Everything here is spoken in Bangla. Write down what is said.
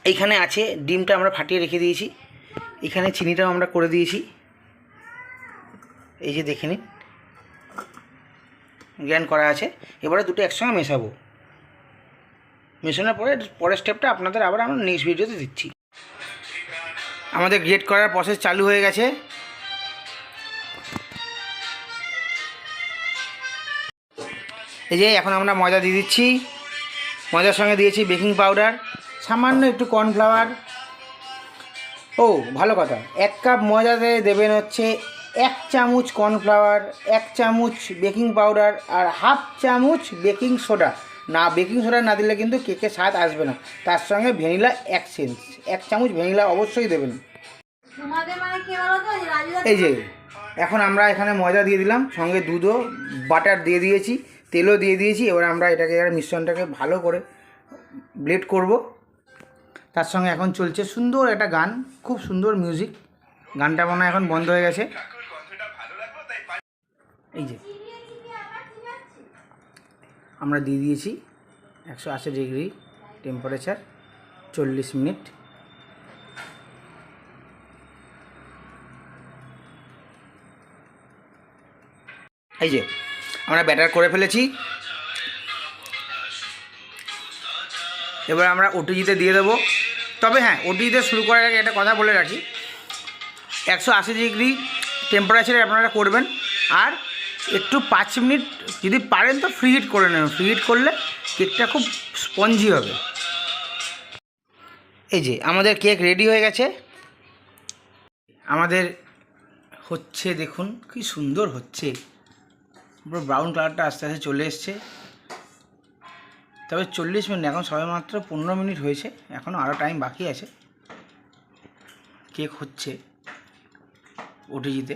এইখানে আছে ডিমটা আমরা ফাটিয়ে রেখে দিয়েছি, এখানে চিনিটাও আমরা করে দিয়েছি, এই যে দেখে নিন গ্রাইন্ড করা আছে। এবারে দুটো একসঙ্গে মেশাবো, মেশানোর পরে পরের স্টেপটা আপনাদের আবার আমরা নেক্সট ভিডিওতে দিচ্ছি। আমাদের গ্রেট করার প্রসেস চালু হয়ে গেছে। এই যে এখন আমরা ময়দা দিয়ে দিচ্ছি, ময়দার সঙ্গে দিয়েছি বেকিং পাউডার, সামান্য একটু কর্নফ্লাওয়ার। ও ভালো কথা, 1 কাপ ময়দাতে দেবেন হচ্ছে 1 চামচ কর্নফ্লাওয়ার, 1 চামচ বেকিং পাউডার আর 1/2 চামচ বেকিং সোডা। না, বেকিং সোডা না দিলে কিন্তু কেকের স্বাদ আসবে না। তার সঙ্গে ভ্যানিলা এসেন্স 1 চামচ ভ্যানিলা অবশ্যই দেবেন। এই যে এখন আমরা এখানে ময়দা দিয়ে দিলাম, সঙ্গে দুধও বাটার দিয়ে দিয়েছি, তেলও দিয়ে দিয়েছি। এবার আমরা এটাকে মিশ্রণটাকে ভালো করে ব্লেন্ড করব। তার সঙ্গে এখন চলছে সুন্দর একটা গান, খুব সুন্দর মিউজিক। গানটা মনে হয় এখন বন্ধ হয়ে গেছে। এই যে আমরা দিয়ে দিয়েছি 180 ডিগ্রি টেম্পারেচার 40 মিনিট। এই যে আমরা ব্যাটার করে ফেলেছি, এবার আমরা ওটিজিতে দিয়ে দেবো। তবে হ্যাঁ, ওটিজিতে শুরু করার আগে একটা কথা বলে রাখি, 180 ডিগ্রি টেম্পারেচারে আপনারা করবেন, আর একটু 5 মিনিট যদি পারেন তো ফ্রি হিট করে নেবেন। ফ্রি হিট করলে কেকটা খুব স্পঞ্জি হবে। এই যে আমাদের কেক রেডি হয়ে গেছে, আমাদের হচ্ছে দেখুন কি সুন্দর হচ্ছে, পুরো ব্রাউন কালারটা আস্তে আস্তে চলে এসছে। তবে 40 মিনিট, এখন সবে মাত্র 15 মিনিট হয়েছে, এখনও আরও টাইম বাকি আছে। কেক হচ্ছে ওটিজিতে।